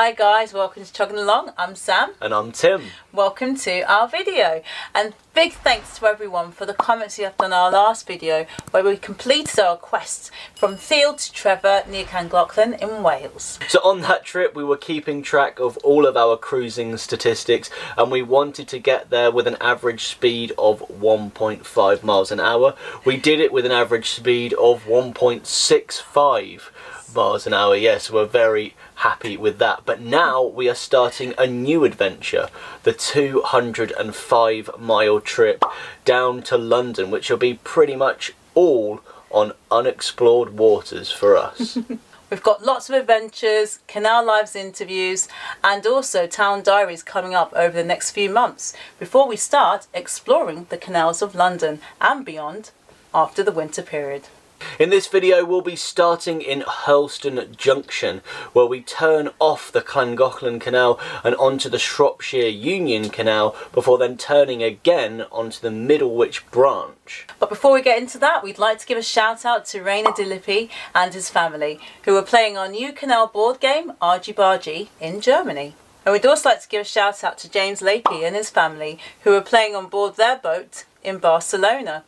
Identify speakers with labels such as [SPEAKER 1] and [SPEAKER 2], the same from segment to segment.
[SPEAKER 1] Hi guys, welcome to Chugging Along. I'm Sam.
[SPEAKER 2] And I'm Tim.
[SPEAKER 1] Welcome to our video. And big thanks to everyone for the comments you left on our last video where we completed our quest from Field to Trevor near Llangollen in Wales.
[SPEAKER 2] So on that trip we were keeping track of all of our cruising statistics and we wanted to get there with an average speed of 1.5 miles an hour. We did it with an average speed of 1.65 miles an hour. Yes, we're very happy with that. But now we are starting a new adventure, the 205-mile trip down to London, which will be pretty much all on unexplored waters for us.
[SPEAKER 1] We've got lots of adventures, Canal Lives interviews and also town diaries coming up over the next few months before we start exploring the canals of London and beyond after the winter period.
[SPEAKER 2] In this video we'll be starting in Hurlston Junction, where we turn off the Llangollen Canal and onto the Shropshire Union Canal before then turning again onto the Middlewich branch.
[SPEAKER 1] But before we get into that, we'd like to give a shout out to Rainer Dilippi and his family, who are playing our new canal board game Argy Bargy in Germany. And we'd also like to give a shout out to James Lapey and his family, who are playing on board their boat in Barcelona.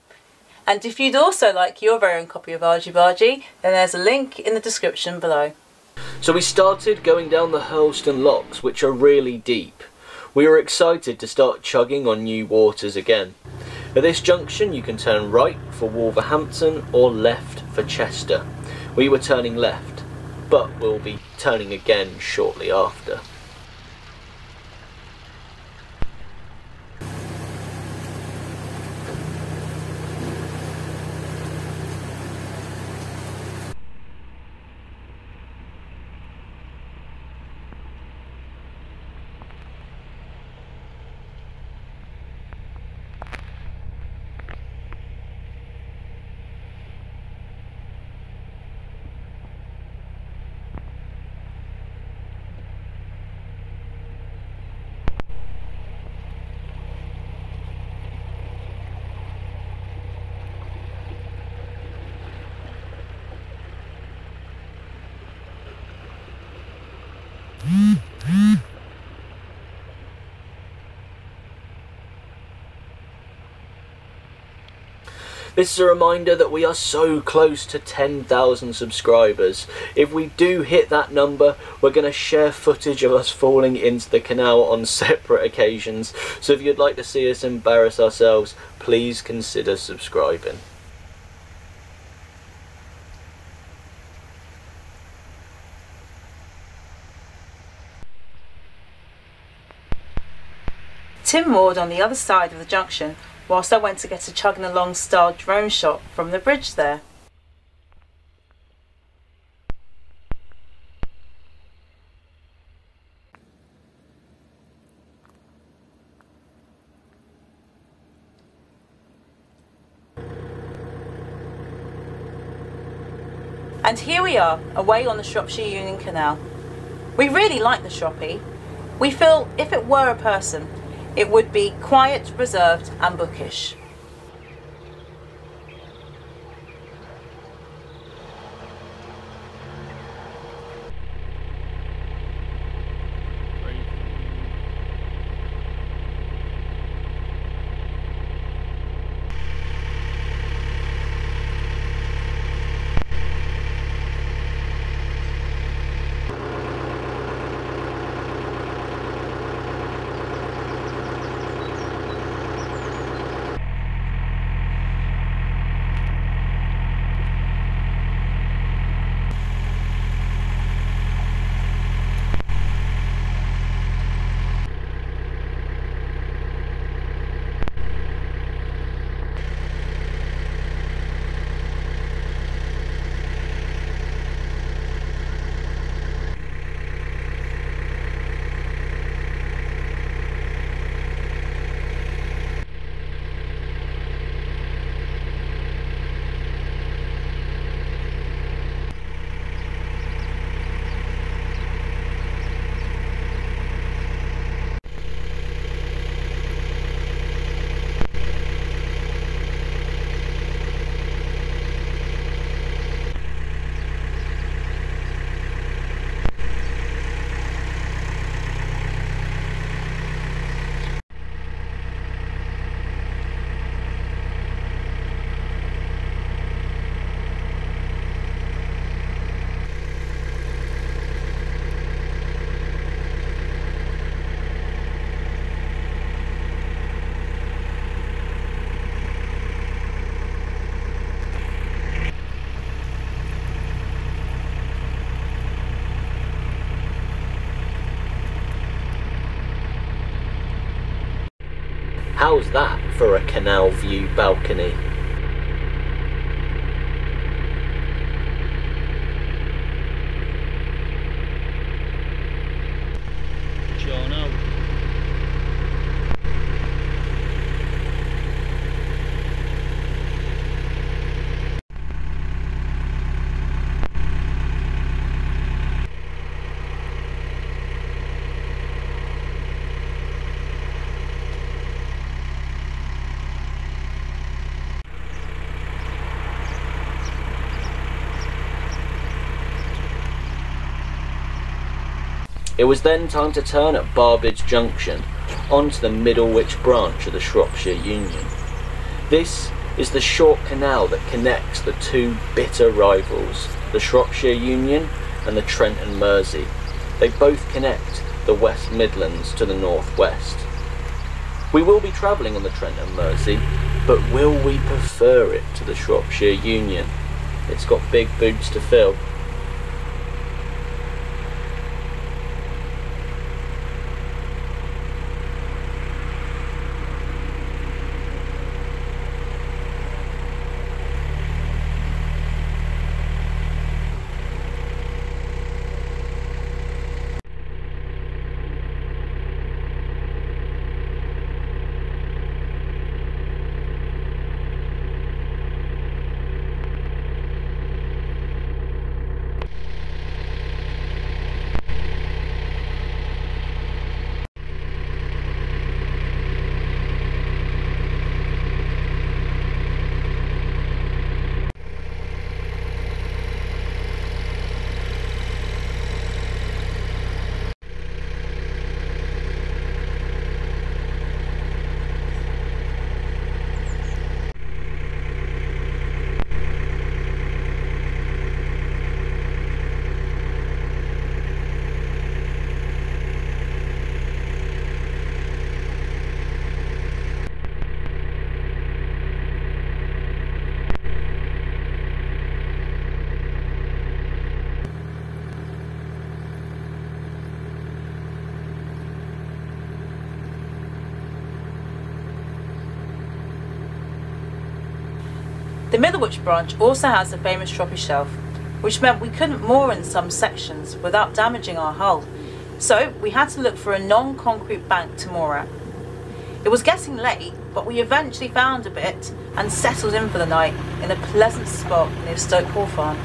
[SPEAKER 1] And if you'd also like your very own copy of Argy Bargy, then there's a link in the description below.
[SPEAKER 2] So we started going down the Hurlston locks, which are really deep. We were excited to start chugging on new waters again. At this junction you can turn right for Wolverhampton or left for Chester. We were turning left, but we'll be turning again shortly after. This is a reminder that we are so close to 10,000 subscribers. If we do hit that number, we're going to share footage of us falling into the canal on separate occasions. So if you'd like to see us embarrass ourselves, please consider subscribing.
[SPEAKER 1] Tim moored on the other side of the junction whilst I went to get a Chugging Along style drone shot from the bridge there. And here we are, away on the Shropshire Union Canal. We really like the Shroppie. We feel if it were a person, it would be quiet, reserved and bookish.
[SPEAKER 2] How's that for a canal view balcony? It was then time to turn at Barbridge Junction onto the Middlewich branch of the Shropshire Union. This is the short canal that connects the two bitter rivals, the Shropshire Union and the Trent and Mersey. They both connect the West Midlands to the northwest. We will be travelling on the Trent and Mersey, but will we prefer it to the Shropshire Union? It's got big boots to fill.
[SPEAKER 1] The Middlewich branch also has the famous Troppy shelf, which meant we couldn't moor in some sections without damaging our hull, so we had to look for a non-concrete bank to moor at. It was getting late, but we eventually found a bit and settled in for the night in a pleasant spot near Stoke Hawthorne.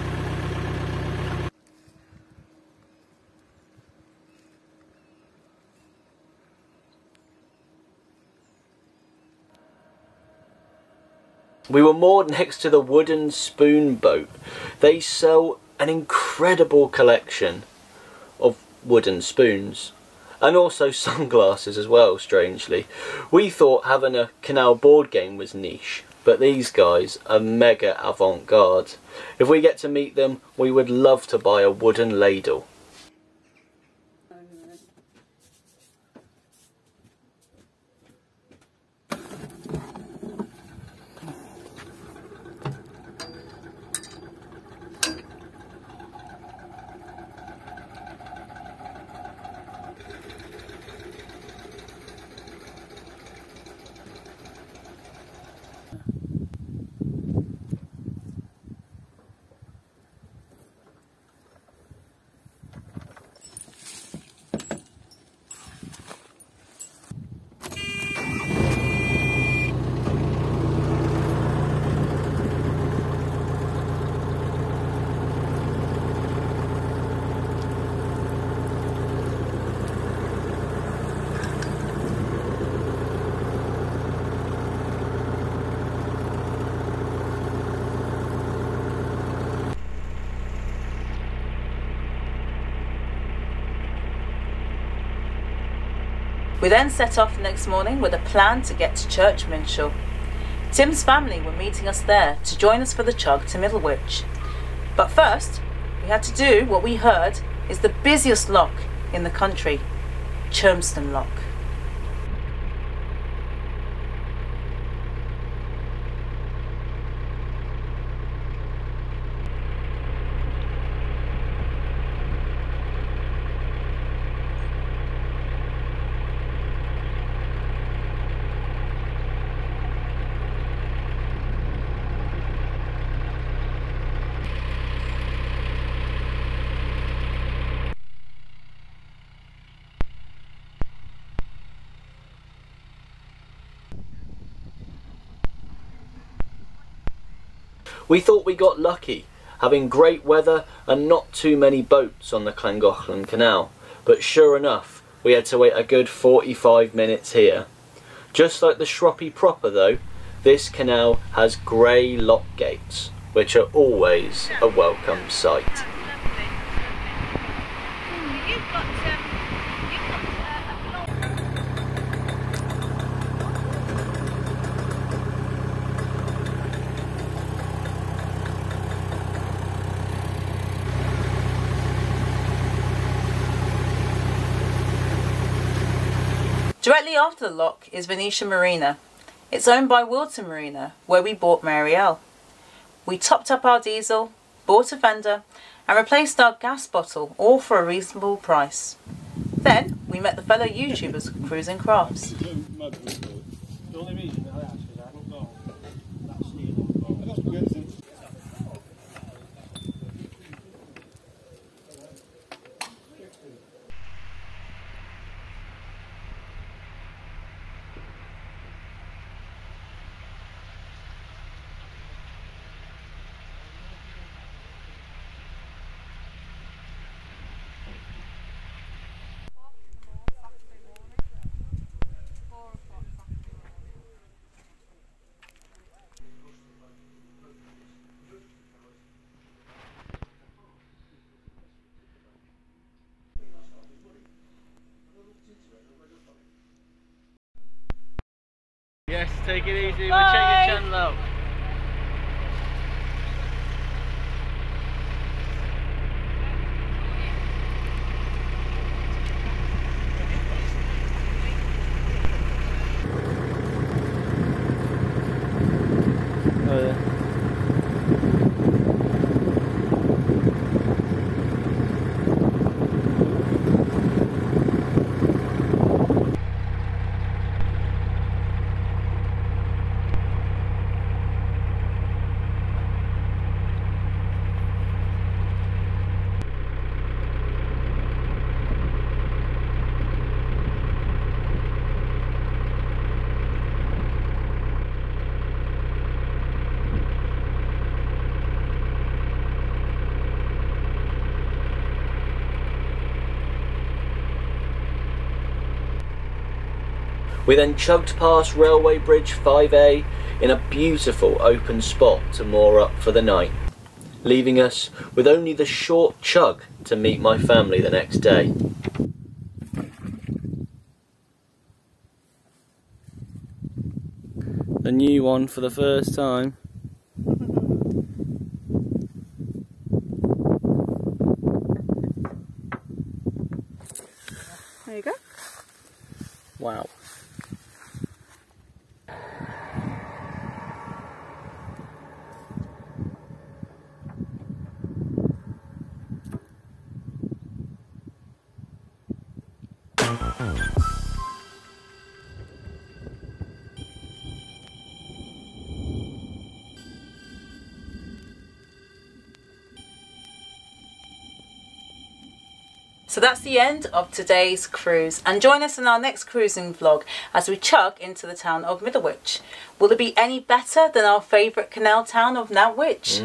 [SPEAKER 2] We were moored next to the Wooden Spoon boat. They sell an incredible collection of wooden spoons and also sunglasses as well, strangely. We thought having a canal board game was niche, but these guys are mega avant-garde. If we get to meet them, we would love to buy a wooden ladle.
[SPEAKER 1] We then set off the next morning with a plan to get to Church Minshull. Tim's family were meeting us there to join us for the chug to Middlewich. But first, we had to do what we heard is the busiest lock in the country, Chermston Lock.
[SPEAKER 2] We thought we got lucky, having great weather and not too many boats on the Llangollen Canal, but sure enough, we had to wait a good 45 minutes here. Just like the Shroppy proper though, this canal has grey lock gates, which are always a welcome sight.
[SPEAKER 1] Directly after the lock is Venetia Marina. It's owned by Wilton Marina, where we bought Marielle. We topped up our diesel, bought a fender and replaced our gas bottle, all for a reasonable price. Then we met the fellow YouTubers of Cruising Crafts.
[SPEAKER 2] Yes, take it easy,
[SPEAKER 1] Bye.
[SPEAKER 2] We'll check your channel out. Oh yeah. We then chugged past Railway Bridge 5A in a beautiful open spot to moor up for the night, leaving us with only the short chug to meet my family the next day. A new one for the first time.
[SPEAKER 1] There you go.
[SPEAKER 2] Wow.
[SPEAKER 1] So that's the end of today's cruise, and join us in our next cruising vlog as we chug into the town of Middlewich. Will it be any better than our favourite canal town of Nantwich?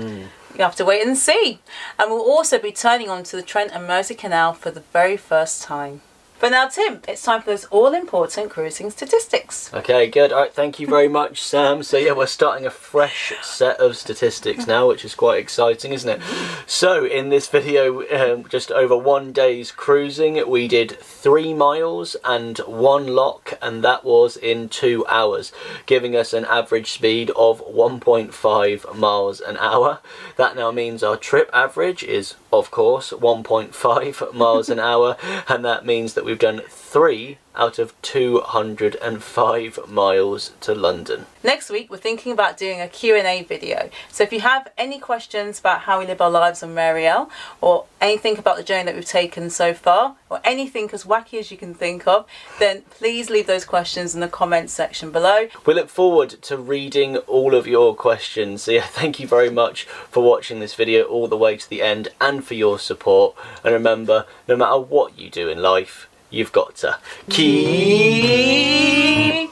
[SPEAKER 1] You have to wait and see. And we'll also be turning onto the Trent and Mersey Canal for the very first time. But now, Tim, it's time for those all-important cruising statistics.
[SPEAKER 2] Okay, good. All right, thank you very much, Sam. So yeah, we're starting a fresh set of statistics now, which is quite exciting, isn't it? So in this video, just over 1 day's cruising, we did 3 miles and 1 lock, and that was in 2 hours, giving us an average speed of 1.5 miles an hour. That now means our trip average is, of course, 1.5 miles an hour, and that means that we've done 3 out of 205 miles to London.
[SPEAKER 1] Next week we're thinking about doing a Q&A video, so if you have any questions about how we live our lives on Marielle, or anything about the journey that we've taken so far, or anything as wacky as you can think of, then please leave those questions in the comments section below.
[SPEAKER 2] We look forward to reading all of your questions, so yeah, thank you very much for watching this video all the way to the end and for your support. And remember, no matter what you do in life, you've got to keep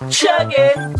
[SPEAKER 2] chugging.